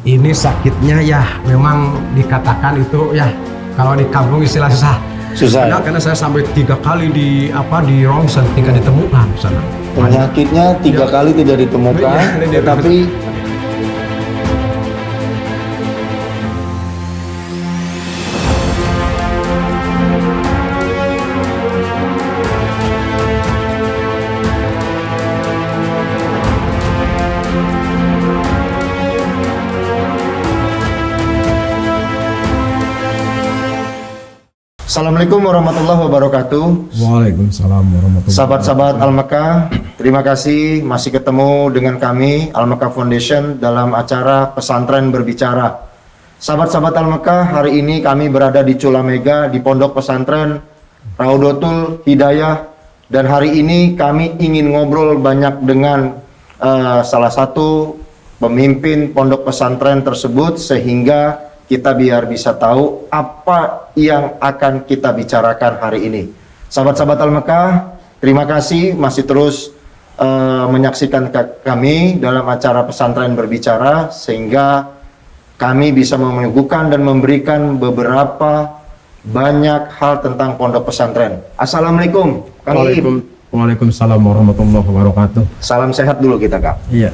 Ini sakitnya ya memang dikatakan itu ya kalau di kampung istilah susah. Karena saya sampai 3 kali di ronsen tidak ditemukan sana. Penyakitnya 3 kali tidak ditemukan, tetapi Assalamualaikum warahmatullahi wabarakatuh. Waalaikumsalam warahmatullahi wabarakatuh. Sahabat-sahabat Al-Makkah, terima kasih masih ketemu dengan kami Al-Makkah Foundation dalam acara Pesantren Berbicara. Sahabat-sahabat Al-Makkah, hari ini kami berada di Culamega di Pondok Pesantren Raudatul Hidayah, dan hari ini kami ingin ngobrol banyak dengan salah satu pemimpin pondok pesantren tersebut sehingga kita biar bisa tahu apa yang akan kita bicarakan hari ini. Sahabat-sahabat Al-Makkah, terima kasih masih terus menyaksikan kami dalam acara Pesantren Berbicara, sehingga kami bisa menyuguhkan dan memberikan beberapa banyak hal tentang pondok pesantren. Assalamualaikum, Kang Iip. Waalaikumsalam warahmatullahi wabarakatuh. Salam sehat dulu kita, Kang. Iya.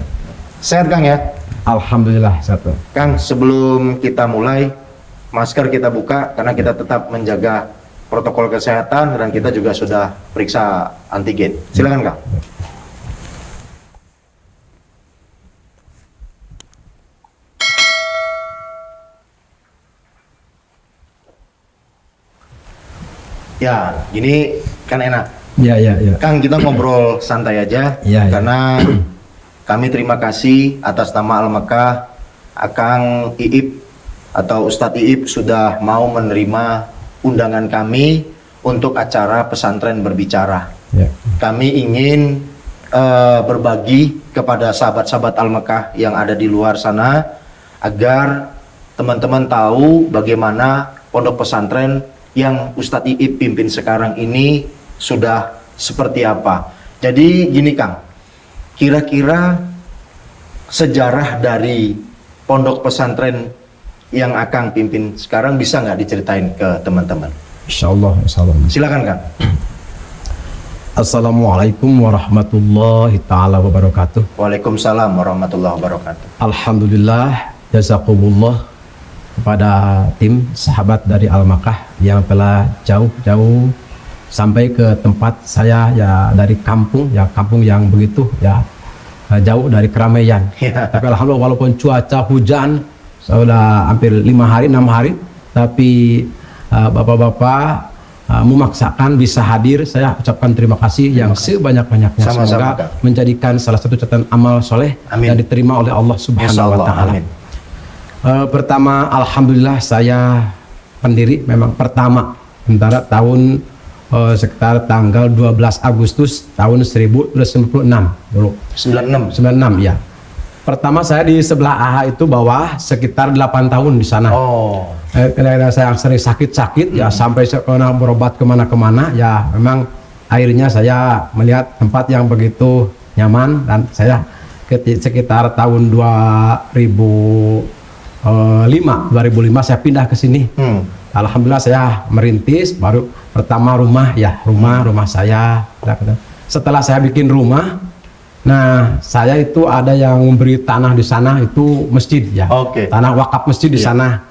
Sehat, Kang, ya? Alhamdulillah satu. Kang, sebelum kita mulai, masker kita buka karena kita tetap menjaga protokol kesehatan dan kita juga sudah periksa antigen. Silakan, Kang. Ya, ini kan enak. Iya. Kang, kita ngobrol santai aja, karena kami terima kasih atas nama Al-Makkah, Akang Iip atau Ustadz Iip sudah mau menerima undangan kami untuk acara Pesantren Berbicara. Ya. Kami ingin berbagi kepada sahabat-sahabat Al-Makkah yang ada di luar sana agar teman-teman tahu bagaimana pondok pesantren yang Ustadz Iip pimpin sekarang ini sudah seperti apa. Jadi gini, Kang, kira-kira sejarah dari pondok pesantren yang Akang pimpin sekarang bisa nggak diceritain ke teman-teman? Insyaallah. Silakan, Kang. Assalamualaikum warahmatullahi taala wabarakatuh. Waalaikumsalam warahmatullahi wabarakatuh. Alhamdulillah, jazakumullah kepada tim sahabat dari Al-Makkah yang telah jauh-jauh sampai ke tempat saya, ya dari kampung yang begitu ya jauh dari keramaian. Tapi alhamdulillah walaupun cuaca hujan sudah hampir 5 hari 6 hari, tapi bapak-bapak memaksakan bisa hadir. Saya ucapkan terima kasih yang sebanyak-banyaknya. Semoga menjadikan salah satu catatan amal soleh yang diterima oleh Allah Subhanahu wa Ta'ala. Pertama, alhamdulillah saya pendiri memang pertama antara tahun sekitar tanggal 12 Agustus tahun 1996 dulu. 96 ya. Pertama saya di sebelah AHA itu bawah sekitar 8 tahun di sana. Karena saya sering sakit-sakit ya, sampai saya berobat kemana-kemana ya, memang akhirnya saya melihat tempat yang begitu nyaman, dan saya sekitar tahun 2005 saya pindah ke sini. Alhamdulillah saya merintis baru pertama rumah saya. Setelah saya bikin rumah, nah saya itu ada yang memberi tanah di sana, itu masjid ya. Tanah wakaf masjid di sana.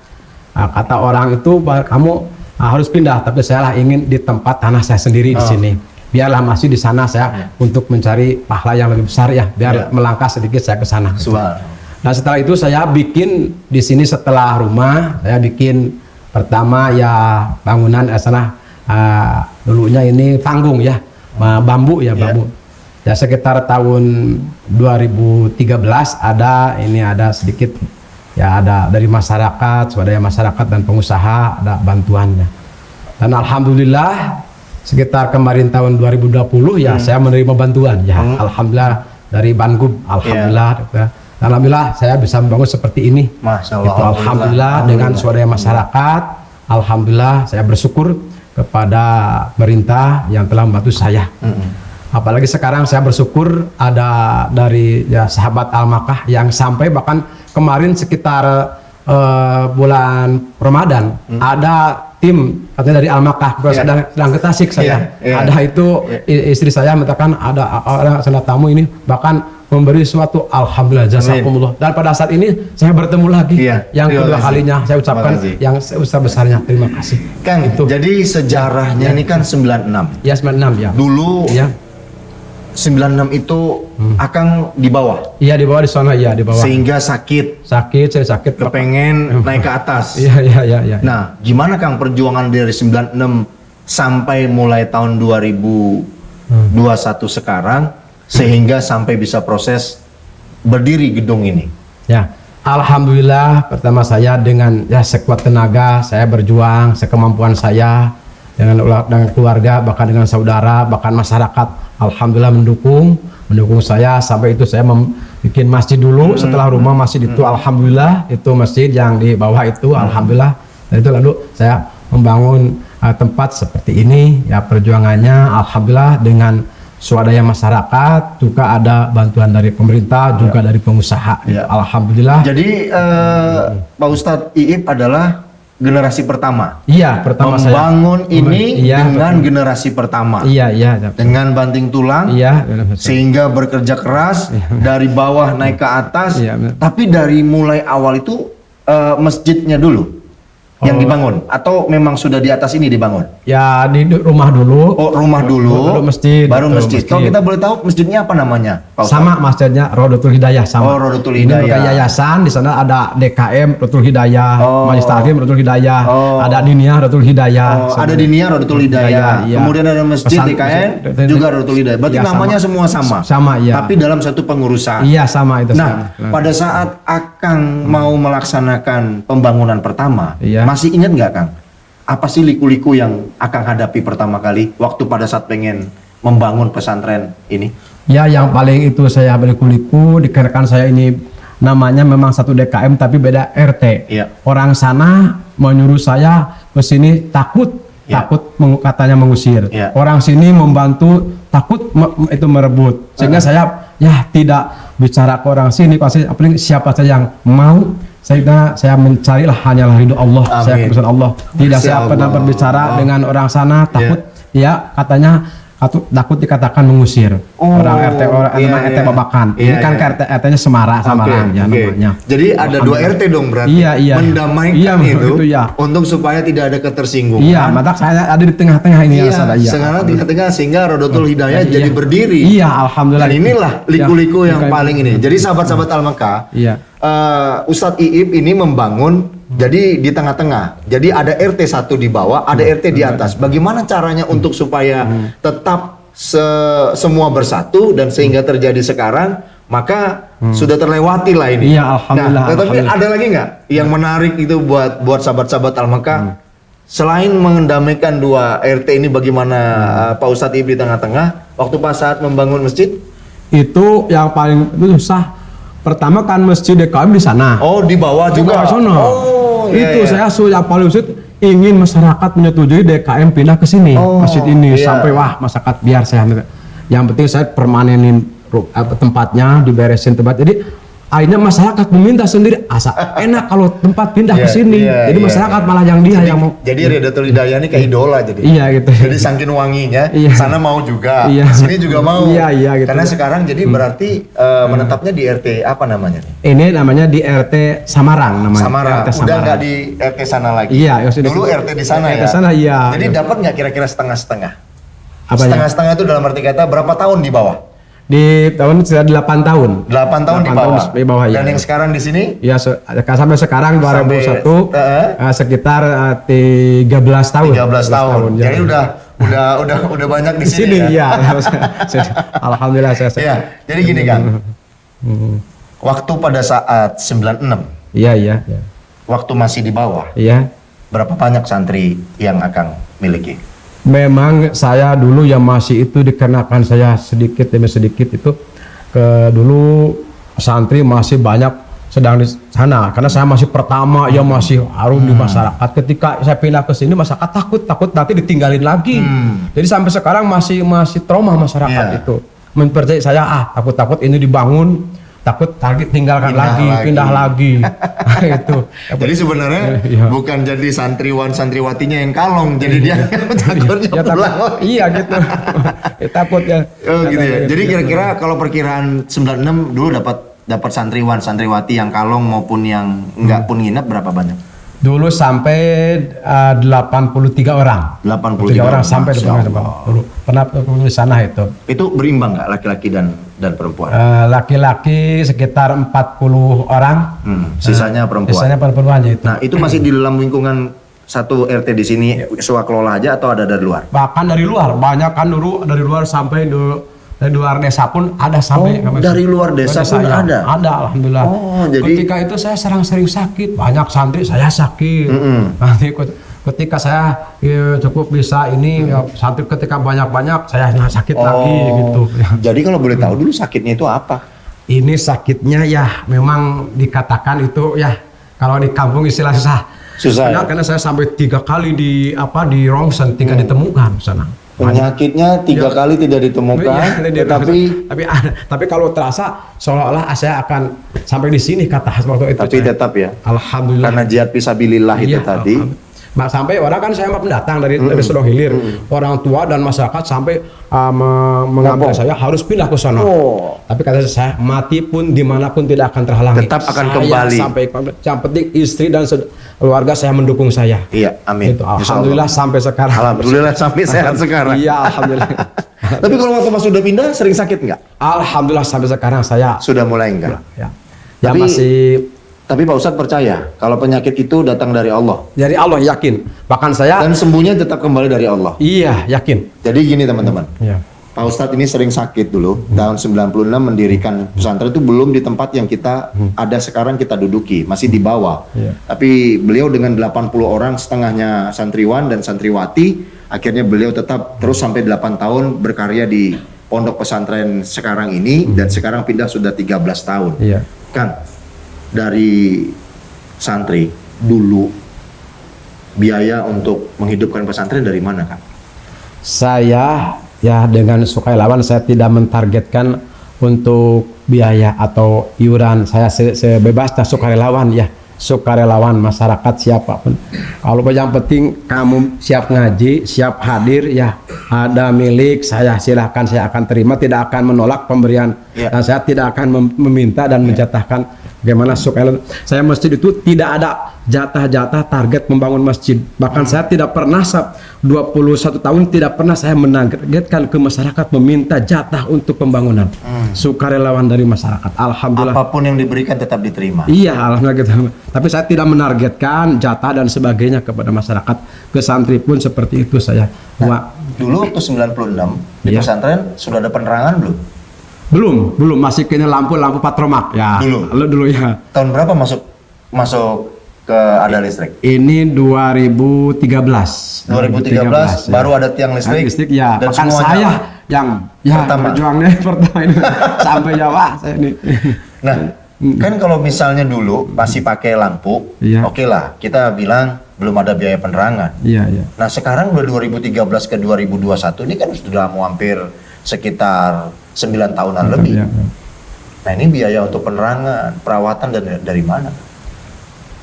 Nah, kata orang itu kamu harus pindah, tapi saya lah ingin di tempat tanah saya sendiri di sini. Biarlah masih di sana saya untuk mencari pahala yang lebih besar ya, biar melangkah sedikit saya ke sana. Nah setelah itu saya bikin di sini, setelah rumah saya bikin pertama ya bangunan sana, dulunya ini panggung ya, bambu ya, bambu. Ya sekitar tahun 2013 ada sedikit ya, ada dari masyarakat, swadaya masyarakat dan pengusaha ada bantuannya. Dan alhamdulillah sekitar kemarin tahun 2020 ya saya menerima bantuan ya. Alhamdulillah dari Bangub, alhamdulillah. Alhamdulillah saya bisa membangun seperti ini. Masya Allah. Itu alhamdulillah dengan swadaya masyarakat. Alhamdulillah saya bersyukur kepada pemerintah yang telah membantu saya. Apalagi sekarang saya bersyukur ada dari ya sahabat Al-Makkah yang sampai bahkan kemarin sekitar bulan Ramadan ada tim katanya dari Al-Makkah sedang ke Tasik saya. Ada itu istri saya mengatakan ada orang sana tamu ini bahkan memberi suatu alhamdulillah jazakumullah. Dan pada saat ini saya bertemu lagi yang kedua kalinya saya ucapkan yang sebesar-besarnya terima kasih. Kang, itu. Jadi sejarahnya ini kan 96. Ya 96 ya. Dulu 96 itu Akang di bawah. Iya di bawah di sana di bawah. Sehingga sakit. Saya sakit. Kepengen naik ke atas. Iya. Nah, gimana Kang perjuangan dari 96 sampai mulai tahun 2021 sekarang sehingga sampai bisa proses berdiri gedung ini? Ya, alhamdulillah pertama saya dengan sekuat tenaga saya berjuang sekemampuan saya dengan keluarga bahkan dengan saudara bahkan masyarakat. Alhamdulillah mendukung saya sampai itu saya bikin masjid dulu setelah rumah masjid itu alhamdulillah itu masjid yang di bawah itu alhamdulillah dan itu lalu saya membangun tempat seperti ini ya perjuangannya alhamdulillah dengan swadaya masyarakat juga ada bantuan dari pemerintah juga dari pengusaha alhamdulillah. Jadi Pak Ustadz Iip adalah generasi pertama. Iya, pertama membangun saya ini dengan generasi pertama. Iya. Dengan banting tulang. Sehingga bekerja keras dari bawah naik ke atas. Tapi dari mulai awal itu masjidnya dulu yang dibangun atau memang sudah di atas ini dibangun? Ya di rumah dulu. Oh, rumah dulu. Baru masjid. Kalau kita boleh tahu masjidnya apa namanya, Pak Ustaz? Sama masjidnya Rodotul Hidayah sama. Oh, Rodotul Hidayah. Ini bukan yayasan, di sana ada DKM Rodotul Hidayah, Majelis Taklim Rodotul Hidayah, ada Diniyah Rodotul Hidayah. Ada Diniyah Rodotul Hidayah. Kemudian ada masjid DKM juga Rodotul Hidayah. Berarti namanya semua sama. Sama ya. Tapi dalam satu pengurusan. Iya, sama itu. Nah, pada saat Akang mau melaksanakan pembangunan pertama, masih ingat nggak Kang? Apa sih liku-liku yang Akang hadapi pertama kali waktu pada saat pengen membangun pesantren ini? Ya, yang paling itu saya berliku-liku dikarenakan saya ini namanya memang satu DKM tapi beda RT. Orang sana menyuruh saya ke sini takut katanya mengusir. Orang sini membantu takut itu merebut. Sehingga saya tidak bicara ke orang sini pasti siapa saja yang mau saya mencarilah hanyalah ridho Allah. Saya keputusan Allah. Tidak saya pernah berbicara dengan orang sana takut katanya takut dikatakan mengusir orang RT RT Babakan. Ini kan RT-nya Semarang namanya. Jadi ada 2 RT dong berarti. Mendamaikan itu untuk supaya tidak ada ketersinggungan. Iya, maka saya ada di tengah-tengah ini sekarang di tengah sehingga Rodotul Hidayah jadi berdiri. Iya, alhamdulillah. Dan inilah liku-liku yang paling ini. Jadi sahabat-sahabat Al-Makkah, Ustadz Iip ini membangun jadi di tengah-tengah. Jadi ada RT 1 di bawah, ada RT di atas. Bagaimana caranya untuk supaya tetap semua bersatu dan sehingga terjadi sekarang, maka sudah terlewati lah ini. Iya, alhamdulillah. Nah, tetapi ada lagi nggak yang menarik itu buat sahabat-sahabat Al-Makkah? Selain mendamaikan 2 RT ini, bagaimana Pak Ustadz Iip di tengah-tengah waktu pas saat membangun masjid? Itu yang paling susah. Pertama kan masjid DKM di sana. Oh, di bawah juga. Saya yang paling sulit ingin masyarakat menyetujui DKM pindah ke sini masjid ini sampai masyarakat biar saya. Yang penting saya permanenin tempatnya, diberesin tempat. Jadi akhirnya masyarakat meminta sendiri enak kalau tempat pindah ke sini. Jadi masyarakat malah yang yang mau. Jadi Rodotul Hidayah ini kayak idola jadi. Iya gitu. Jadi saking wanginya, sana mau juga, sini juga mau. Gitu. Karena sekarang jadi berarti menetapnya di RT apa namanya nih? Ini namanya di RT Samarang namanya. Samarang. Udah nggak di RT sana lagi. Dulu RT di sana ya. Sana Jadi dapat nggak kira-kira setengah-setengah? Apanya? Setengah-setengah itu dalam arti kata berapa tahun di bawah? Di tahun sudah 8 tahun. 8 tahun di bawah. Dan yang sekarang di sini? Ya sampai sekarang 2001 sekitar 13 tahun. 13 tahun. Jadi udah banyak di sini ya. Alhamdulillah saya. Jadi gini Kang. Waktu pada saat 96. Iya. Waktu masih di bawah. Iya. Berapa banyak santri yang Akang miliki? Memang saya dulu yang masih itu dikenakan saya sedikit demi sedikit itu dulu santri masih banyak sedang di sana karena saya masih pertama ya masih harum di masyarakat. Ketika saya pindah ke sini masyarakat takut nanti ditinggalin lagi. Jadi sampai sekarang masih trauma masyarakat itu. Mempercayai saya takut ini dibangun, takut target tinggalkan lagi, pindah lagi. Itu. Jadi sebenarnya bukan jadi santriwan-santriwatinya yang kalong, jadi dia takutnya pulang. Iya gitu. Takut ya. Oh gitu ya. Jadi kira-kira kalau perkiraan 96 dulu dapat santriwan-santriwati yang kalong maupun yang enggak pun nginep berapa banyak? Dulu sampai 83 orang. 83 orang sampai dulu pernah di sana itu. Itu berimbang nggak laki-laki dan perempuan? Laki-laki sekitar 40 orang. Sisanya perempuan. Sisanya perempuannya itu. Nah, itu masih di dalam lingkungan satu RT di sini swakelola aja atau ada dari luar? Bahkan dari luar, banyak kan dulu dari luar sampai dari luar desa pun ada sampai dari luar desa pun ada. Ada, alhamdulillah. Jadi ketika itu saya sering sakit, banyak santri saya sakit. Nanti ketika saya cukup bisa ini santri ketika banyak saya sakit lagi gitu. Jadi kalau boleh tahu dulu sakitnya itu apa? Ini sakitnya ya memang dikatakan itu ya kalau di kampung istilah susah ya, karena saya sampai 3 kali di rongsen 3 ditemukan sana. Penyakitnya 3 kali tidak ditemukan, tapi kalau terasa seolah-olah saya akan sampai di sini kata waktu itu. Tapi tetap ya. Alhamdulillah. Karena jihad fisabilillah itu tadi. Sampai orang kan saya pendatang dari Sodong Hilir, orang tua dan masyarakat sampai mengambil saya harus pindah ke sana. Tapi kata saya mati pun dimanapun tidak akan terhalangi. Tetap akan saya kembali. Sampai yang penting istri dan keluarga saya mendukung saya. Iya, amin. Itu, alhamdulillah sampai sekarang. Alhamdulillah sampai sehat sekarang. Iya, alhamdulillah. Tapi kalau waktu Mas sudah pindah sering sakit nggak? Alhamdulillah sampai sekarang saya sudah mulai enggak. Ya masih. Tapi Pak Ustadz percaya kalau penyakit itu datang dari Allah. Dari Allah, yakin. Bahkan saya. Dan sembuhnya tetap kembali dari Allah. Iya, yakin. Jadi gini teman-teman. Pak Ustadz ini sering sakit dulu. Tahun 96 mendirikan pesantren itu belum di tempat yang kita ada sekarang kita duduki, masih di bawah. Tapi beliau dengan 80 orang setengahnya santriwan dan santriwati, akhirnya beliau tetap terus sampai 8 tahun berkarya di pondok pesantren sekarang ini dan sekarang pindah sudah 13 tahun. Kan dari santri dulu biaya untuk menghidupkan pesantren dari mana kan? Saya ya dengan sukarelawan saya tidak mentargetkan untuk biaya atau iuran. Saya sebebasnya sukarelawan ya, sukarelawan masyarakat siapapun. Kalau yang penting kamu siap ngaji, siap hadir ya, ada milik saya silahkan saya akan terima, tidak akan menolak pemberian dan saya tidak akan meminta dan menjatahkan. Bagaimana sukarelawan saya masjid itu tidak ada jatah-jatah target membangun masjid. Bahkan saya tidak pernah 21 tahun tidak pernah saya menargetkan ke masyarakat meminta jatah untuk pembangunan. Sukarelawan dari masyarakat. Alhamdulillah. Apapun yang diberikan tetap diterima. Iya, alhamdulillah gitu. Tapi saya tidak menargetkan jatah dan sebagainya kepada masyarakat. Ke santri pun seperti itu saya. Dulu waktu 96 di pesantren sudah ada penerangan belum? Belum masih kena lampu patromak ya. Dulu ya. Tahun berapa masuk ke ada listrik? Ini 2013 baru ada tiang listrik ya. Dan bahkan saya yang berjuangnya pertama ini sampai Jawa saya ini. Nah, kan kalau misalnya dulu masih pakai lampu, oke lah, kita bilang belum ada biaya penerangan. Nah, sekarang 2013 ke 2021 ini kan sudah mau hampir sekitar 9 tahunan lebih. Nah, ini biaya untuk penerangan, perawatan dari mana?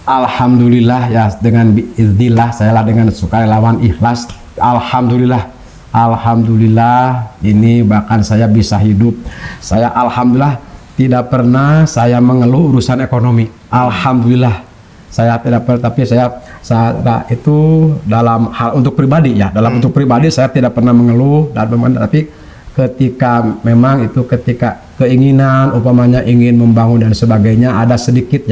Alhamdulillah ya, dengan biiznillah saya lah dengan sukarelawan ikhlas. Alhamdulillah ini bahkan saya bisa hidup. Saya alhamdulillah tidak pernah saya mengeluh urusan ekonomi. Alhamdulillah saya tidak pernah, tapi saya itu dalam hal untuk pribadi ya, untuk pribadi saya tidak pernah mengeluh tapi ketika memang itu ketika keinginan umpamanya ingin membangun dan sebagainya ada sedikit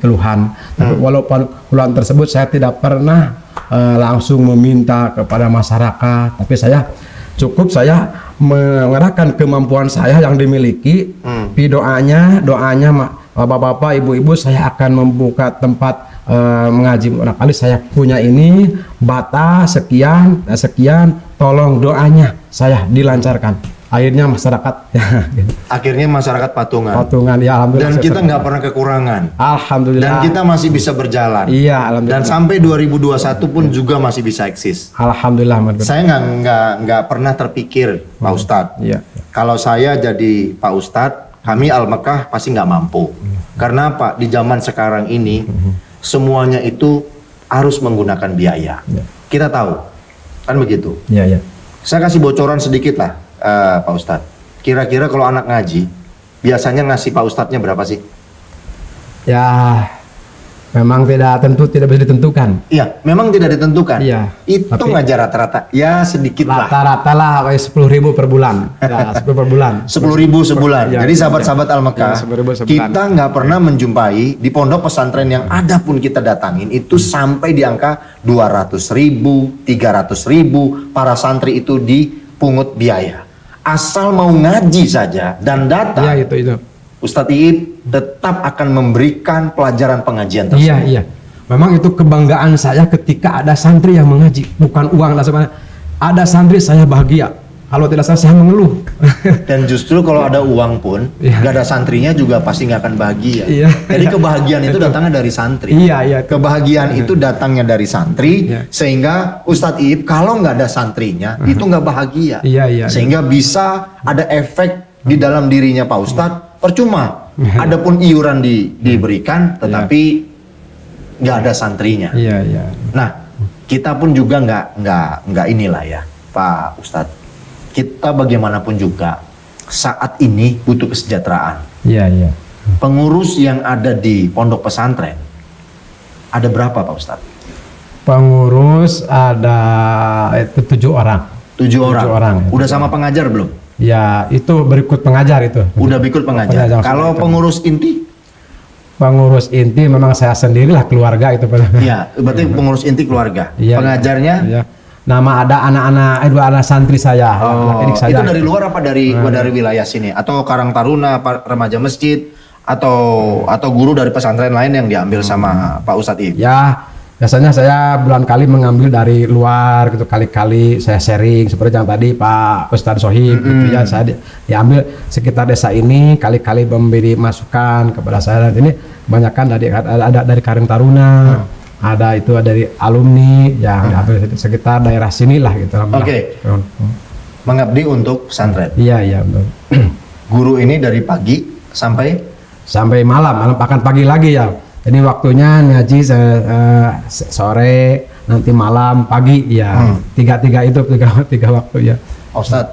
keluhan. Tapi walaupun keluhan tersebut saya tidak pernah langsung meminta kepada masyarakat, tapi saya mengerahkan kemampuan saya yang dimiliki. Doanya bapak-bapak, ibu-ibu, saya akan membuka tempat mengaji. Barangkali saya punya ini bata sekian, tolong doanya saya dilancarkan. akhirnya masyarakat gitu. Akhirnya masyarakat patungan. Patungan ya alhamdulillah. Dan kita nggak pernah kekurangan. Alhamdulillah. Dan kita masih bisa berjalan. Iya alhamdulillah. Dan sampai 2021 pun juga masih bisa eksis. Alhamdulillah. Saya nggak pernah terpikir, Pak Ustadz. Iya. Kalau saya jadi Pak Ustadz, kami Al-Mekah pasti nggak mampu. Karena apa? Di zaman sekarang ini semuanya itu harus menggunakan biaya. Iya. Kita tahu, kan begitu. Iya. Saya kasih bocoran sedikit lah, Pak Ustadz. Kira-kira kalau anak ngaji, biasanya ngasih Pak Ustadznya berapa sih? Ya, memang tidak bisa ditentukan. Iya, memang tidak ditentukan. Iya. Hitung Tapi- aja rata-rata, ya sedikit lah. Rata-rata lah kayak 10.000 per bulan. Ya, 10 per bulan. 10.000 sebulan. Iya, Jadi sahabat-sahabat Al-Mekah, iya, 10.000 sebulan. kita nggak pernah menjumpai di pondok pesantren yang ada pun kita datangin itu sampai di angka 200.000, 300.000 para santri itu dipungut biaya. Asal mau ngaji saja dan datang, Iya itu. Ustadz Iip tetap akan memberikan pelajaran pengajian tersebut. Iya. Memang itu kebanggaan saya ketika ada santri yang mengaji, bukan uang lah sebenarnya. Ada santri saya bahagia. Kalau tidak saya mengeluh. Dan justru kalau ada uang pun, Iya. nggak ada santrinya juga pasti nggak akan bahagia. Iya. Jadi kebahagiaan itu datangnya dari santri. Iya. Kebahagiaan itu datangnya dari santri, Iya. sehingga Ustadz Iip kalau nggak ada santrinya itu nggak bahagia. Iya. Sehingga bisa ada efek di dalam dirinya Pak Ustadz, percuma. Adapun iuran diberikan, tetapi nggak ada santrinya. Iya. Nah, kita pun juga nggak inilah ya, Pak Ustadz. Kita bagaimanapun juga saat ini butuh kesejahteraan. Iya. Pengurus yang ada di pondok pesantren ada berapa Pak Ustadz? Pengurus ada itu 7 orang. 7 orang. ya. Udah sama pengajar belum? Ya, itu berikut pengajar itu. Udah ikut pengajar. Pengajar Kalau itu. pengurus inti? Pengurus inti memang saya sendirilah, keluarga itu. Iya, berarti pengurus inti keluarga. Iya, Pengajarnya? Iya. Nama ada dua anak santri saya, adik saya. Itu dari luar apa dari wilayah sini? Atau Karang Taruna, remaja masjid, atau guru dari pesantren lain yang diambil sama Pak Ustadz Iip? Ya, biasanya saya bulan kali mengambil dari luar gitu, kali-kali saya sharing seperti yang tadi Pak Ustadz Sohib gitu ya, saya diambil sekitar desa ini, kali-kali memberi masukan kepada saya. Dan ini kebanyakan ada dari Karang Taruna. Ada itu dari alumni yang diambil sekitar daerah sinilah gitu. Oke. Mengabdi untuk pesantren. Iya betul. Guru ini dari pagi sampai malam akan pagi lagi ya. Jadi waktunya ngaji sore, nanti malam, pagi ya. Tiga waktu ya. Ustadz,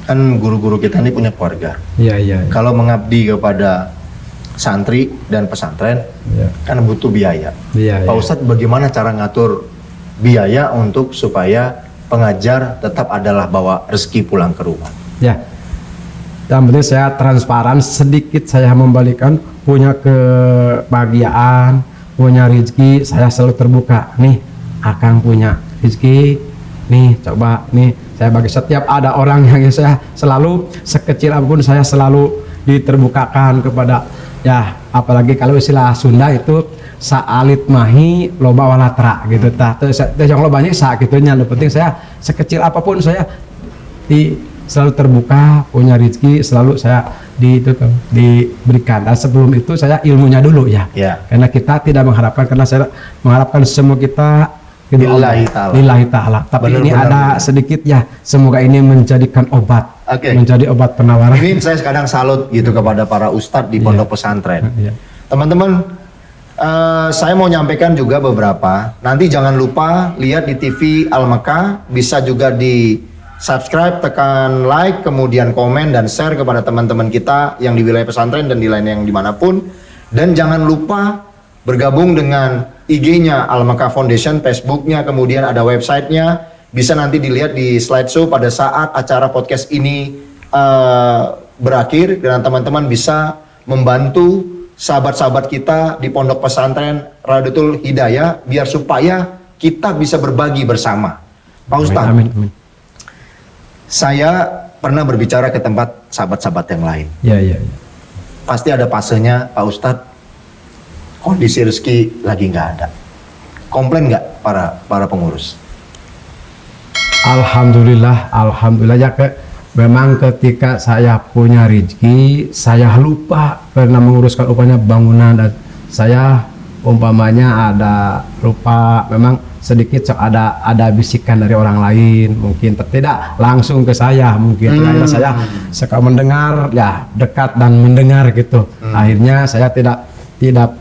kan guru-guru kita ini punya keluarga. Iya. Kalau mengabdi kepada santri dan pesantren, kan butuh biaya. Iya. Pak Ustadz, bagaimana cara ngatur biaya untuk supaya pengajar tetap adalah bawa rezeki pulang ke rumah? Ya. Yang penting saya transparan, sedikit saya membalikan, punya kebahagiaan, punya rezeki, saya selalu terbuka. Nih, Akang punya rezeki, nih coba, nih saya bagi. Setiap ada orang yang saya selalu, sekecil apapun saya selalu diterbukakan kepada, ya apalagi kalau istilah Sunda itu saalit mahi loba walatra gitu. Yang lo banyak gitunya. Yang penting saya sekecil apapun saya selalu terbuka, punya rezeki selalu saya diberikan. Dan sebelum itu saya ilmunya dulu ya. Karena kita tidak mengharapkan, karena saya mengharapkan semua kita lillahi ta'ala. Tapi ini ada sedikit ya, semoga ini menjadikan obat. Menjadi obat penawaran. Ini saya kadang salut gitu kepada para ustadz di pondok pesantren. Teman-teman, saya mau nyampaikan juga beberapa. Nanti jangan lupa lihat di TV Al-Mekah, bisa juga di subscribe, tekan like, kemudian komen dan share kepada teman-teman kita yang di wilayah pesantren dan di lain yang dimanapun. Dan jangan lupa bergabung dengan IG-nya Al-Mekah Foundation, Facebook-nya, kemudian ada website-nya. Bisa nanti dilihat di slideshow pada saat acara podcast ini berakhir, dan teman-teman bisa membantu sahabat-sahabat kita di pondok pesantren Raudatul Hidayah biar supaya kita bisa berbagi bersama. Pak Ustadz, Amin. saya pernah berbicara ke tempat sahabat-sahabat yang lain. Iya. Pasti ada fasenya, Pak Ustadz, kondisi rezeki lagi nggak ada. Komplain nggak para pengurus? Alhamdulillah ya memang ketika saya punya rezeki, saya lupa karena menguruskan upahnya bangunan, dan saya umpamanya ada lupa, memang sedikit ada bisikan dari orang lain, mungkin tidak langsung ke saya, mungkin akhirnya saya suka mendengar, ya dekat dan mendengar gitu. Akhirnya saya tidak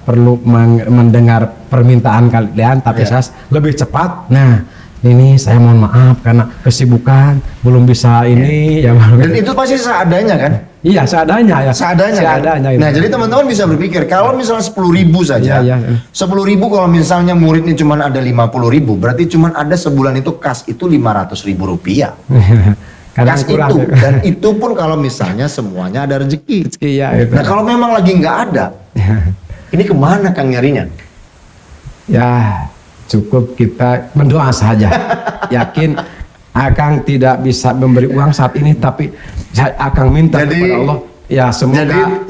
perlu mendengar permintaan kalian, tapi saya lebih cepat. Nah, ini saya mohon maaf karena kesibukan belum bisa ini ya. Dan itu pasti seadanya kan? Iya, seadanya ya. Seadanya kan? Nah, jadi teman-teman bisa berpikir kalau misalnya 10.000 saja. 10.000 kalau misalnya muridnya cuma ada 50.000, berarti cuma ada sebulan itu kas itu 500.000 rupiah. Kas itu, dan itu pun kalau misalnya semuanya ada rezeki. Iya, itu. Nah, kalau memang lagi nggak ada, ini kemana Kang nyarinya? Ya, cukup kita berdoa saja. Yakin Akang tidak bisa memberi uang saat ini, tapi Akang minta kepada Allah. Ya, semoga.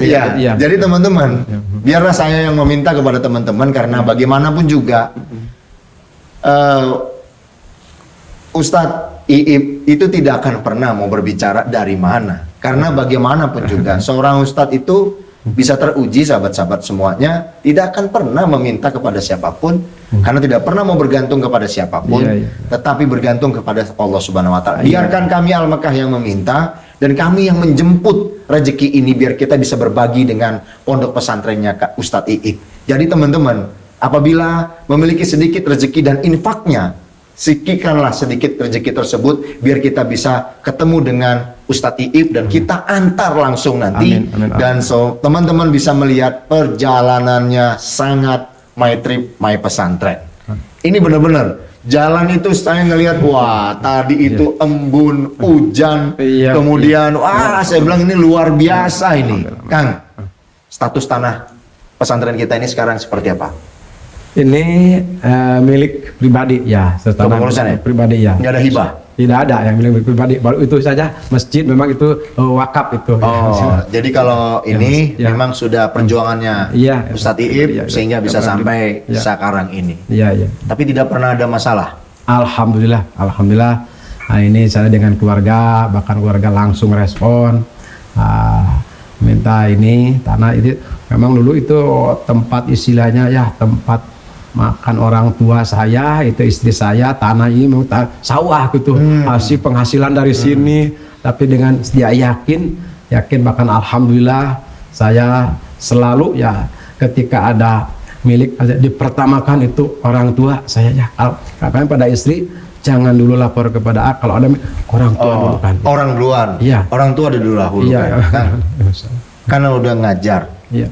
Jadi teman-teman, biarlah saya yang meminta kepada teman-teman, karena bagaimanapun juga Ustadz Iip itu tidak akan pernah mau berbicara dari mana. Karena bagaimanapun juga seorang Ustadz itu bisa teruji, sahabat-sahabat semuanya, tidak akan pernah meminta kepada siapapun, karena tidak pernah mau bergantung kepada siapapun, tetapi bergantung kepada Allah Subhanahu wa Ta'ala. Biarkan kami Al-Makkah yang meminta, dan kami yang menjemput rezeki ini, biar kita bisa berbagi dengan pondok pesantrennya Kak Ustadz Iip. Jadi teman-teman, apabila memiliki sedikit rezeki dan infaknya, sikitkanlah sedikit rezeki tersebut, biar kita bisa ketemu dengan Ustadz Iip dan kita antar langsung nanti. Amin. Dan teman-teman bisa melihat perjalanannya sangat my trip, my pesantren. Ini benar-benar jalan itu saya ngelihat, wah tadi itu embun, hujan, kemudian wah saya bilang ini luar biasa ini. Kang, status tanah pesantren kita ini sekarang seperti apa? Ini milik pribadi ya, kepengurusan ya? Pribadi ya. Nggak ada hibah? Tidak ada yang milik pribadi. Baru itu saja masjid memang itu wakaf itu. Oh, jadi kalau ini memang sudah perjuangannya Ustadz Iip sehingga bisa sampai sekarang ini. Iya. Tapi tidak pernah ada masalah. Alhamdulillah. Nah, ini saya dengan keluarga, bahkan keluarga langsung respon. Minta ini tanah itu memang dulu itu tempat istilahnya ya tempat makan orang tua saya, itu istri saya, tanah ini mau sawah gitu, hasil penghasilan dari sini. Tapi dengan dia yakin bahkan alhamdulillah saya selalu ya ketika ada milik dipertamakan itu orang tua saya ya. Katanya pada istri jangan dulu lapor kepada kalau ada orang tua dulu kan. Orang duluan. Iya. Orang tua ada dulu kan. Karena udah ngajar. Iya.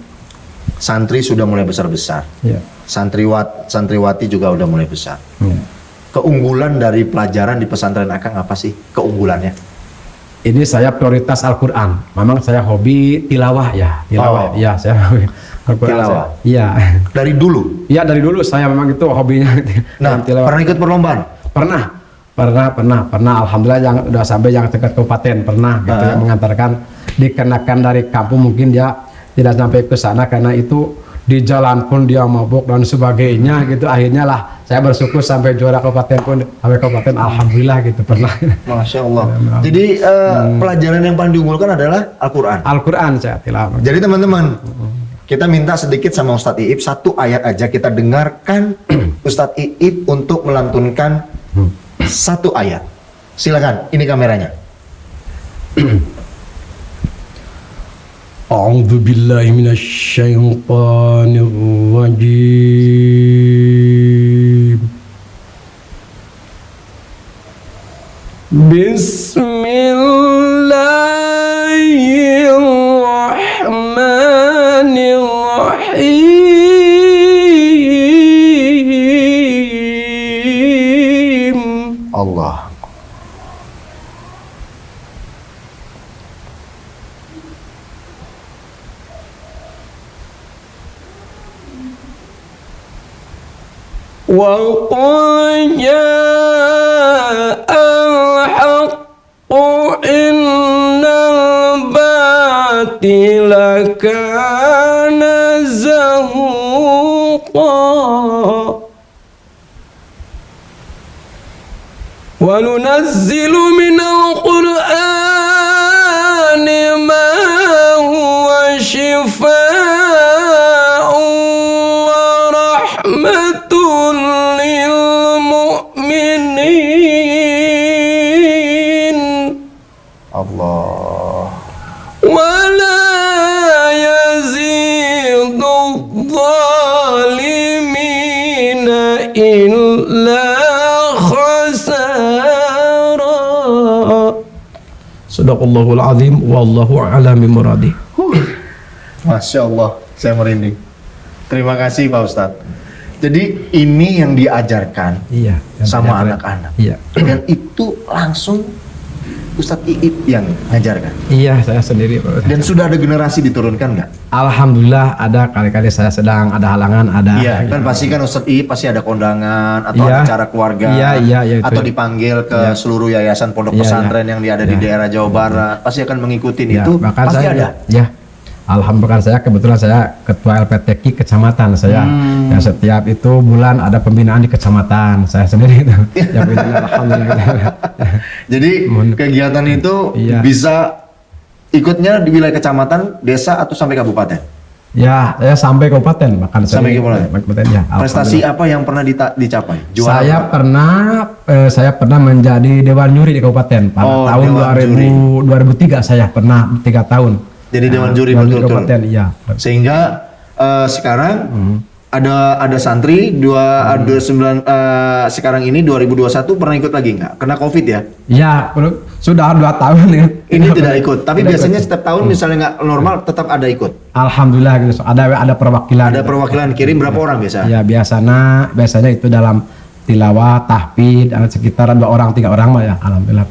Santri sudah mulai besar-besar. Iya. Santriwati juga udah mulai besar. Keunggulan dari pelajaran di pesantren Akang apa sih keunggulannya? Ini saya prioritas Al-Quran. Memang saya hobi tilawah ya. Iya, saya hobi Al-Quran. Tilawah? Iya. Dari dulu? Iya, dari dulu saya memang itu hobinya. Nah, pernah ikut perlombaan? Pernah. Alhamdulillah yang udah sampai yang tingkat kabupaten pernah gitu ya, mengantarkan dikenakan dari kampung, mungkin dia tidak sampai ke sana karena itu di jalan pun dia mabuk dan sebagainya gitu. Akhirnya lah saya bersyukur sampai juara kabupaten pun, sampai kabupaten alhamdulillah gitu pernah. Masya Allah. Jadi pelajaran yang paling diunggulkan adalah Al-Quran. Al-Quran saya tilawah. Jadi teman-teman, kita minta sedikit sama Ustadz Iip, satu ayat aja kita dengarkan Ustadz Iip untuk melantunkan satu ayat. Silakan, ini kameranya. A'udzu billahi minasyaitonir rajim. Bismillahirrahmanirrahim. Allah. وَقَدْ جَاءَ الْحَقُّ إِنَّ الْبَاطِلَ كَانَ زَهُوقًا وَنُنَزِّلُ مِنَ الْقُرْآنِ rahmatul lil mu'minin Allah. wa la yazidu zalimina illa khasara. Sadaqallahul azim wallahu a'lam bimuradi. Masya Allah, saya merinding. Terima kasih Pak Ustadz. Jadi ini yang diajarkan Iya, sama anak-anak. Iya. Dan itu langsung Ustadz Iip yang ngajarkan. Iya, saya sendiri. Dan sudah ada generasi diturunkan nggak? Alhamdulillah ada, kali-kali saya sedang ada halangan, ada. Iya, kan pasti kan Ustadz Iip pasti ada kondangan atau Iya. ada acara keluarga, Iya, itu. atau dipanggil ke seluruh yayasan pondok Iya, pesantren yang ada di daerah Jawa Barat, pasti akan mengikuti Ya, itu. bahkan Pasti saya ada. Ya. Alhamdulillah saya kebetulan saya ketua LPTQ kecamatan saya. Ya, setiap itu bulan ada pembinaan di kecamatan saya sendiri itu. Ya, alhamdulillah. Jadi kegiatan itu Iya. bisa ikutnya di wilayah kecamatan, desa atau sampai kabupaten. Ya, saya sampai kabupaten bahkan Sampai kabupaten ya. Prestasi apa yang pernah dicapai? Juara Saya pernah menjadi dewan juri di kabupaten pada Oh, tahun dewan 2003 saya pernah 3 tahun. Jadi dewan juri betul-betul. kabupaten, iya. Sehingga sekarang ada santri 29 sekarang ini 2021 pernah ikut lagi nggak? Kena Covid ya? Ya, sudah 2 tahun ya. Ini tidak ikut, tapi Tidak biasanya ikut. setiap tahun misalnya nggak normal tetap ada ikut. Alhamdulillah gitu. Ada perwakilan. Ada perwakilan kirim berapa orang biasa? Ya, biasanya itu dalam tilawah, tahfidz, ada sekitaran 2 orang 3 orang mah ya. Alhamdulillah.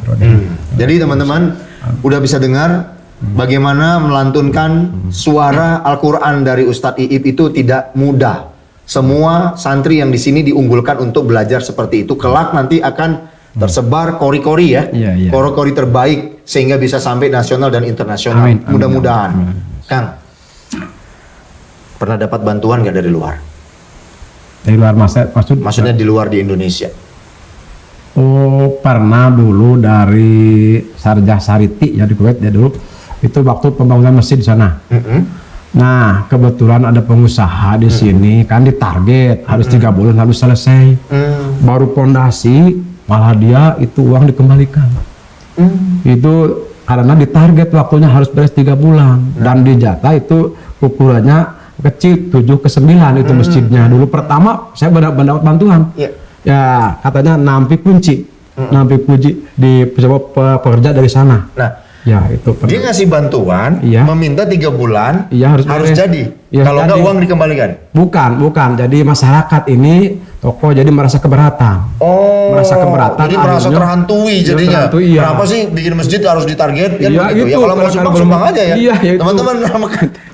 Jadi teman-teman udah bisa dengar bagaimana melantunkan suara Al-Quran dari Ustadz Iip itu tidak mudah. Semua santri yang di sini diunggulkan untuk belajar seperti itu. Kelak nanti akan tersebar kori-kori ya, Iya, iya. kori-kori terbaik sehingga bisa sampai nasional dan internasional. Amin, amin, Mudah-mudahan. amin. Kang, pernah dapat bantuan nggak dari luar? Dari luar Maksudnya di luar di Indonesia? Oh, pernah dulu dari Sarjah Sariti ya di Kuwait ya dulu. Itu waktu pembangunan masjid di sana. Nah, kebetulan ada pengusaha di sini kan ditarget harus 3 bulan harus selesai. Baru pondasi malah dia itu uang dikembalikan. Itu karena ditarget waktunya harus beres 3 bulan dan dijatah itu ukurannya kecil 7 ke 9 itu masjidnya. Dulu pertama saya mendapat bantuan. Iya. Ya, katanya nampi kunci. Nampi kunci di pekerja dari sana. Nah, Ya, itu pernah. dia ngasih bantuan, Iya. meminta 3 bulan, Iya, harus beres. jadi. Iya, Kalau nggak jadi. uang dikembalikan. Bukan. Jadi masyarakat ini toko jadi merasa keberatan. Oh, Merasa keberatan, jadi merasa akhirnya. terhantui Iya, jadinya. terhantui, iya. Kenapa sih bikin masjid harus ditarget kan Iya, begitu? Ya gitu. kalau mau Kalau sumbang belum- sumbang aja ya. Iya, ya itu. Teman-teman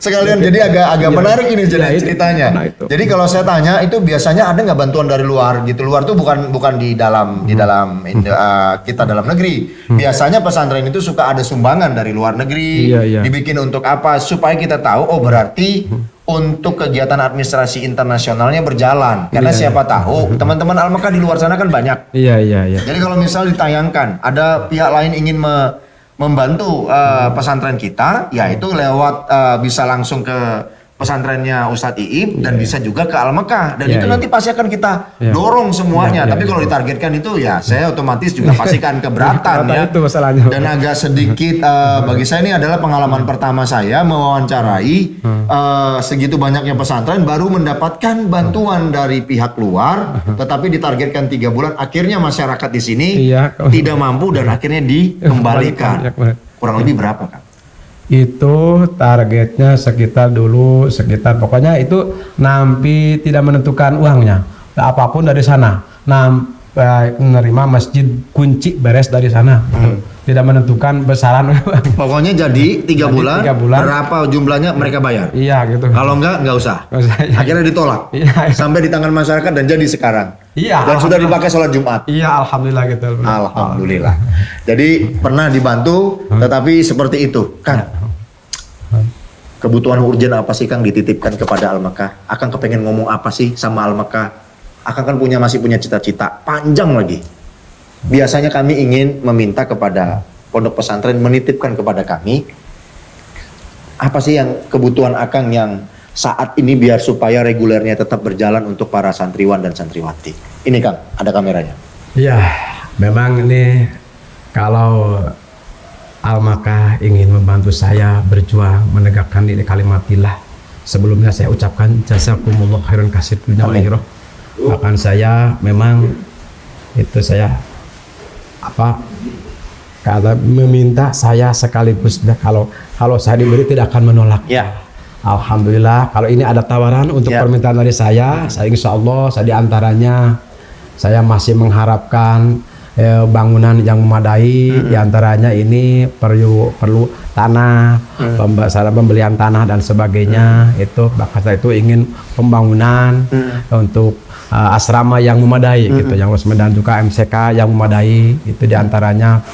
sekalian jadi agak Iya. menarik ini jadi Iya, itu. ceritanya. Nah, itu. Jadi kalau saya tanya itu biasanya ada nggak bantuan dari luar gitu. Luar tuh bukan di dalam kita dalam negeri. Biasanya pesantren itu suka ada sumbangan dari luar negeri. Iya. Dibikin untuk apa? Supaya kita tahu oh berarti untuk kegiatan administrasi internasionalnya berjalan. Karena Iya, siapa tahu teman-teman Al-Mekah di luar sana kan banyak. Iya. Jadi kalau misal ditayangkan ada pihak lain ingin membantu pesantren kita, ya itu lewat bisa langsung ke pesantrennya Ustadz Iip dan bisa juga ke Al-Mekah dan Iya, itu iya. nanti pasti akan kita Iya. dorong semuanya. Iya, Tapi iya, kalau iya. ditargetkan itu ya saya otomatis juga pastikan keberatan ya. Itu masalahnya. Dan agak sedikit bagi saya ini adalah pengalaman pertama saya mewawancarai segitu banyaknya pesantren baru mendapatkan bantuan dari pihak luar, tetapi ditargetkan 3 bulan. Akhirnya masyarakat di sini Iya. tidak mampu dan akhirnya dikembalikan. Iya, benar. Kurang lebih berapa kan? Itu targetnya sekitar pokoknya itu nampi tidak menentukan uangnya. Apapun dari sana. Menerima masjid kunci beres dari sana. Tidak menentukan besaran uang. Pokoknya jadi 3 bulan, 3 bulan. berapa jumlahnya mereka bayar. Iya gitu. Kalau enggak usah. Nggak usah, iya. Akhirnya ditolak. Iya. Sampai di tangan masyarakat dan jadi sekarang. Iya, Dan sudah alhamdulillah. dipakai sholat Jumat. Iya, alhamdulillah gitu. Alhamdulillah. Jadi pernah dibantu, tetapi seperti itu, Kang. Kebutuhan urgen apa sih Kang dititipkan kepada Al-Mekah? Akang kepengen ngomong apa sih sama Al-Mekah? Akang kan masih punya cita-cita panjang lagi. Biasanya kami ingin meminta kepada pondok pesantren menitipkan kepada kami apa sih yang kebutuhan Akang yang saat ini biar supaya regulernya tetap berjalan untuk para santriwan dan santriwati? Ini Kang, ada kameranya. Ya, memang ini kalau Al-Makah ingin membantu saya berjuang menegakkan nilai kalimatillah, sebelumnya saya ucapkan jazakumullah khairan kasih dunia wal akhirah. Bahkan saya memang itu saya kata meminta saya sekaligus kalau saya diberi tidak akan menolak. Ya. Alhamdulillah, kalau ini ada tawaran untuk permintaan dari saya insya Allah saya diantaranya saya masih mengharapkan bangunan yang memadai, diantaranya ini perlu tanah, pembelian tanah dan sebagainya. Itu bahkan saya itu ingin pembangunan untuk asrama yang memadai gitu, yang dan juga MCK yang memadai, itu diantaranya.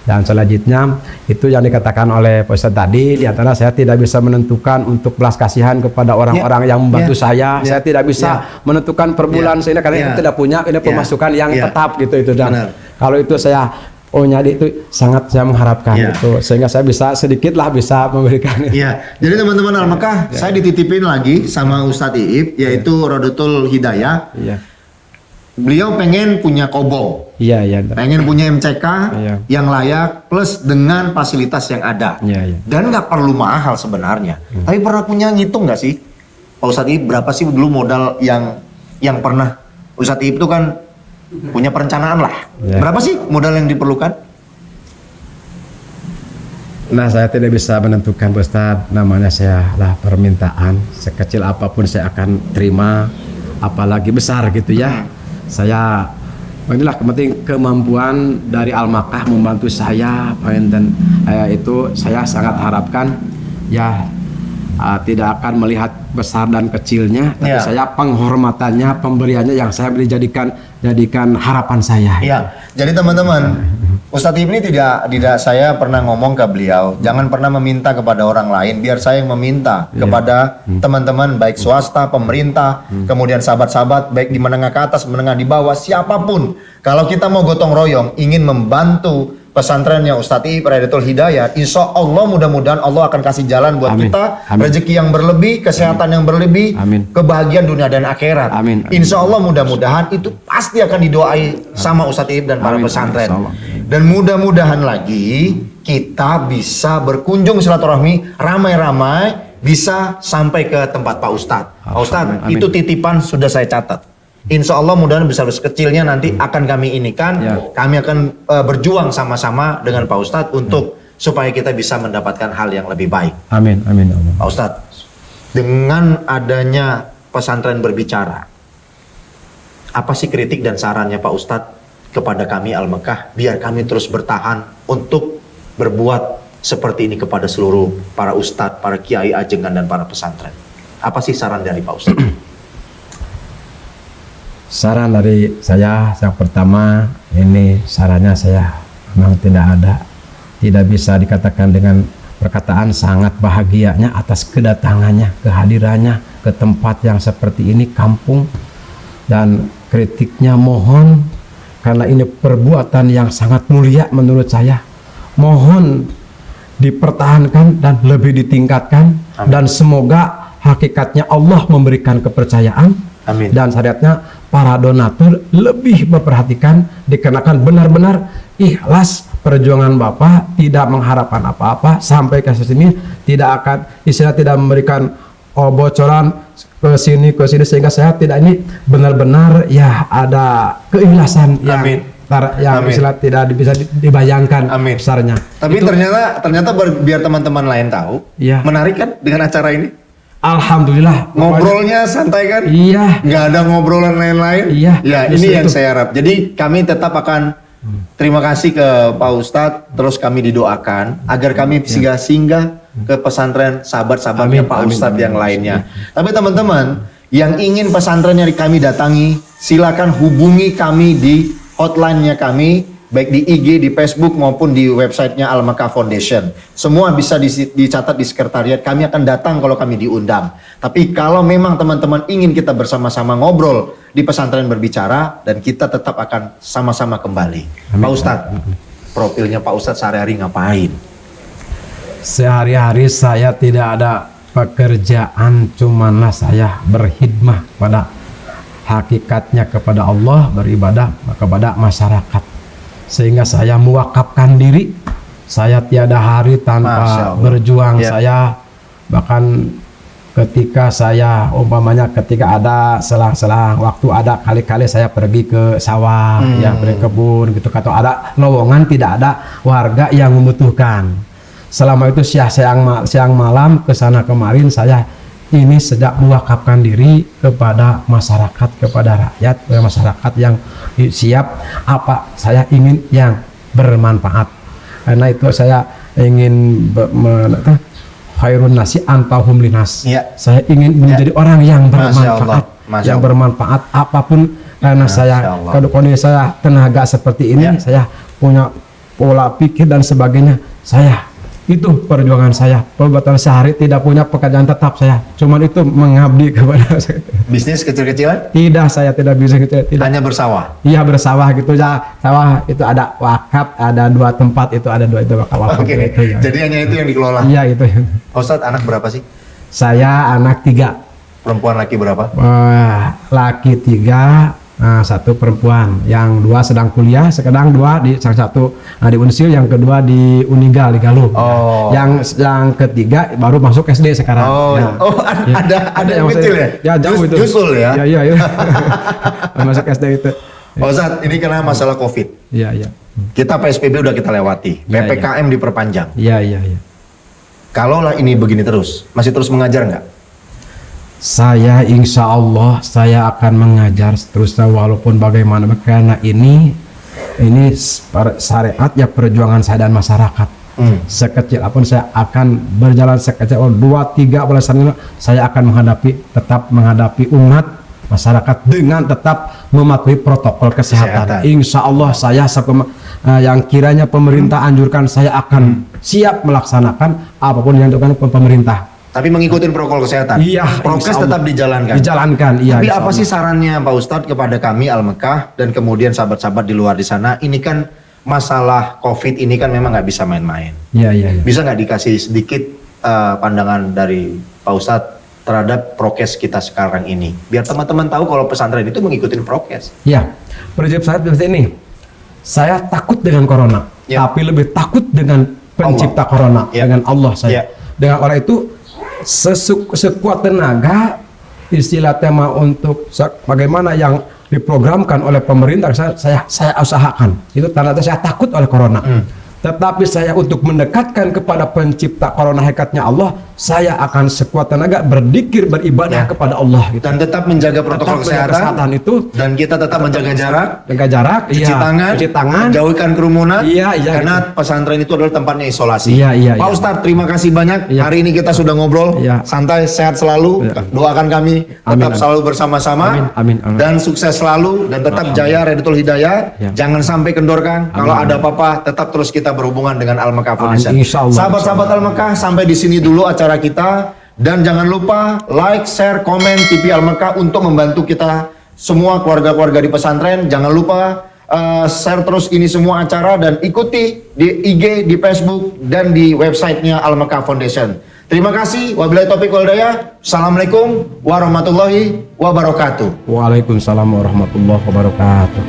Dan selanjutnya itu yang dikatakan oleh Pak Ustadz tadi, diantara saya tidak bisa menentukan untuk belas kasihan kepada orang-orang yang membantu saya tidak bisa menentukan per bulan saya karena itu tidak punya ini pemasukan yang tetap gitu itu. Dan kalau itu saya itu sangat saya mengharapkan itu sehingga saya bisa sedikitlah bisa memberikan. Iya. Jadi teman-teman Al-Makah, saya dititipin lagi sama Ustadz Iip yaitu Rodotul Hidayah. Iya. Beliau pengen punya kobong, pengen punya MCK yang layak plus dengan fasilitas yang ada, dan nggak perlu mahal sebenarnya. Tapi pernah punya ngitung nggak sih, Pak Ustadz Iip, berapa sih dulu modal yang pernah Ustadz Iip itu kan punya perencanaan lah, berapa sih modal yang diperlukan? Nah, saya tidak bisa menentukan Pak Ustadz, namanya saya lah permintaan sekecil apapun saya akan terima, apalagi besar gitu ya. Saya inilah penting kemampuan dari Al-Makah membantu saya, dan itu saya sangat harapkan tidak akan melihat besar dan kecilnya, tapi saya penghormatannya, pemberiannya yang saya beri jadikan harapan saya. Jadi teman-teman, Ustadz Iip ini tidak saya pernah ngomong ke beliau, jangan pernah meminta kepada orang lain, biar saya yang meminta kepada teman-teman baik swasta, pemerintah, kemudian sahabat-sahabat baik di menengah ke atas, menengah di bawah, siapapun. Kalau kita mau gotong royong ingin membantu pesantrennya Ustadz Iip Rodotul Hidayah, insya Allah mudah-mudahan Allah akan kasih jalan buat kita, rezeki yang berlebih, kesehatan yang berlebih, kebahagiaan dunia dan akhirat. Insya Allah mudah-mudahan itu pasti akan didoai sama Ustadz Iip dan para pesantren. Dan mudah-mudahan lagi kita bisa berkunjung silaturahmi ramai-ramai, bisa sampai ke tempat Pak Ustadz. Pak Ustadz, itu titipan sudah saya catat. Insya Allah mudah-mudahan besar kecilnya nanti akan kami inikan, kami akan berjuang sama-sama dengan Pak Ustadz untuk supaya kita bisa mendapatkan hal yang lebih baik. Amin, amin. Pak Ustadz, dengan adanya pesantren berbicara, apa sih kritik dan sarannya Pak Ustadz kepada kami Al-Makah, biar kami terus bertahan untuk berbuat seperti ini kepada seluruh para ustadz, para kiai ajengan dan para pesantren? Apa sih saran dari Pak Ustadz? Saran dari saya yang pertama, ini sarannya saya memang tidak bisa dikatakan dengan perkataan sangat bahagianya atas kedatangannya, kehadirannya ke tempat yang seperti ini, kampung, dan kritiknya mohon karena ini perbuatan yang sangat mulia menurut saya, mohon dipertahankan dan lebih ditingkatkan. Amin. Dan semoga hakikatnya Allah memberikan kepercayaan. Amin. Dan syariatnya para donatur lebih memperhatikan, dikarenakan benar-benar ikhlas perjuangan Bapak, tidak mengharapkan apa-apa sampai ke sini, tidak akan tidak memberikan bocoran ke sini sehingga saya tidak ini benar-benar ada keikhlasan yang istilah tidak bisa dibayangkan besarnya. Tapi itu, ternyata biar teman-teman lain tahu, menarik kan dengan acara ini? Alhamdulillah. Ngobrolnya santai kan? Iya. Nggak ada ngobrolan lain-lain? Iya. Ya, ini yang saya harap. Jadi kami tetap akan terima kasih ke Pak Ustadz, terus kami didoakan agar kami singgah ke pesantren sahabat-sahabatnya Pak Ustadz yang lainnya. Tapi teman-teman yang ingin pesantrennya kami datangi, silakan hubungi kami di hotline-nya kami, baik di IG, di Facebook maupun di websitenya Al-Makah Foundation. Semua bisa dicatat di sekretariat. Kami akan datang kalau kami diundang. Tapi kalau memang teman-teman ingin kita bersama-sama ngobrol di pesantren berbicara, dan kita tetap akan sama-sama kembali. Pak Ustadz, profilnya Pak Ustadz sehari-hari ngapain? Sehari-hari saya tidak ada pekerjaan cumanlah saya berkhidmah pada hakikatnya kepada Allah, beribadah kepada masyarakat, sehingga saya mewakafkan diri. Saya tiada hari Masya tanpa Allah. berjuang. Ya. Saya bahkan ketika saya umpamanya ketika ada selang-selang waktu, ada kali-kali saya pergi ke sawah, ya pergi kebun gitu, atau ada lowongan tidak ada warga yang membutuhkan. Selama itu siang malam ke sana kemarin, saya ini sejak mewakafkan diri kepada masyarakat, kepada rakyat, kepada masyarakat yang siap apa saya ingin yang bermanfaat. Karena itu saya ingin khairun nasi antahum linas. Ya. Saya ingin menjadi orang yang Masya Allah. bermanfaat, Masya yang Allah. bermanfaat apapun. Karena saya Allah. kalau kondisi saya tenaga seperti ini, Ya. saya punya pola pikir dan sebagainya. Saya itu perjuangan saya. Perbuatan sehari tidak punya pekerjaan tetap saya. Cuman itu mengabdi kepada saya. Bisnis kecil-kecilan? Tidak, saya tidak bisa gitu. Tidak. Hanya bersawah? Iya, bersawah gitu ya. Sawah itu ada wakaf, ada 2 tempat, itu ada 2 itu wakaf. Oke, Itu, ya. jadi hanya itu yang dikelola? Iya itu. Pak Ustadz, anak berapa sih? Saya anak 3. Perempuan laki berapa? Laki 3, 1 perempuan. Yang 2 sedang kuliah, sekarang 2 di yang 1 di Unsil, yang kedua di Unigal di Galuh. Oh. Yang ketiga baru masuk SD sekarang. Oh, Ya. oh Ya. ada yang maksudnya- kecil ya? Ya jauh itu. Nyusul ya? Iya iya. Masuk SD itu. Pak Ustadz, ini karena masalah COVID. Iya iya. Kita PSBB udah kita lewati, Ya, PPKM diperpanjang. Iya iya iya. Kalaulah ini begini terus, masih terus mengajar nggak? Saya insya Allah saya akan mengajar seterusnya walaupun bagaimana, karena ini syariat ya, perjuangan saya dan masyarakat. Sekecil apapun saya akan berjalan, sekecil 2-3 bulan saya akan tetap menghadapi umat masyarakat dengan tetap mematuhi protokol kesehatan. Insya Allah saya yang kiranya pemerintah anjurkan, saya akan siap melaksanakan apapun yang dilakukan pemerintah. Tapi mengikuti protokol kesehatan. Iya, Prokes insya Allah. tetap dijalankan. Dijalankan, iya. Tapi insya apa Allah. sih sarannya Pak Ustadz kepada kami Al-Mekah dan kemudian sahabat-sahabat di luar di sana? Ini kan masalah COVID ini kan memang nggak bisa main-main. Iya iya. Iya. Bisa nggak dikasih sedikit pandangan dari Pak Ustadz terhadap prokes kita sekarang ini? Biar teman-teman tahu kalau pesantren itu mengikuti prokes. Ya, prinsip saya seperti ini. Saya takut dengan corona, Ya. tapi lebih takut dengan pencipta corona, Ya. dengan Allah saya. Ya. Dengan orang itu sekuat tenaga, istilah tema untuk bagaimana yang diprogramkan oleh pemerintah, saya usahakan. Itu tanda saya takut oleh corona. Tetapi saya untuk mendekatkan kepada pencipta corona, hakikatnya Allah, saya akan sekuat tenaga berzikir, beribadah kepada Allah. Gitu. Dan tetap menjaga protokol Tetap menjaga kesehatan itu, dan kita tetap menjaga jarak, jaga jarak, cuci tangan, jauhkan kerumunan. Iya, iya, karena pesantren itu adalah tempatnya isolasi. Iya, iya, Pak iya. Ustadz, terima kasih banyak. Iya. Hari ini kita sudah ngobrol, Iya. santai, sehat selalu. Iya. Doakan kami tetap Amin, amin. selalu bersama-sama. Amin, amin, amin. Dan sukses selalu dan tetap jaya Redatul Hidayah. Iya. Jangan sampai kendorkan. Kalau Amin. ada apa-apa, tetap terus kita berhubungan dengan Al-Mekah Foundation. Insya Allah, Sahabat-sahabat Al-Mekah, sampai di sini dulu acara kita. Dan jangan lupa like, share, komen TV Al-Mekah untuk membantu kita semua keluarga-keluarga di pesantren. Jangan lupa share terus ini semua acara dan ikuti di IG, di Facebook, dan di websitenya Al-Mekah Foundation. Terima kasih. Wabillahi taufiq wal hidayah. Assalamualaikum warahmatullahi wabarakatuh. Waalaikumsalam warahmatullahi wabarakatuh.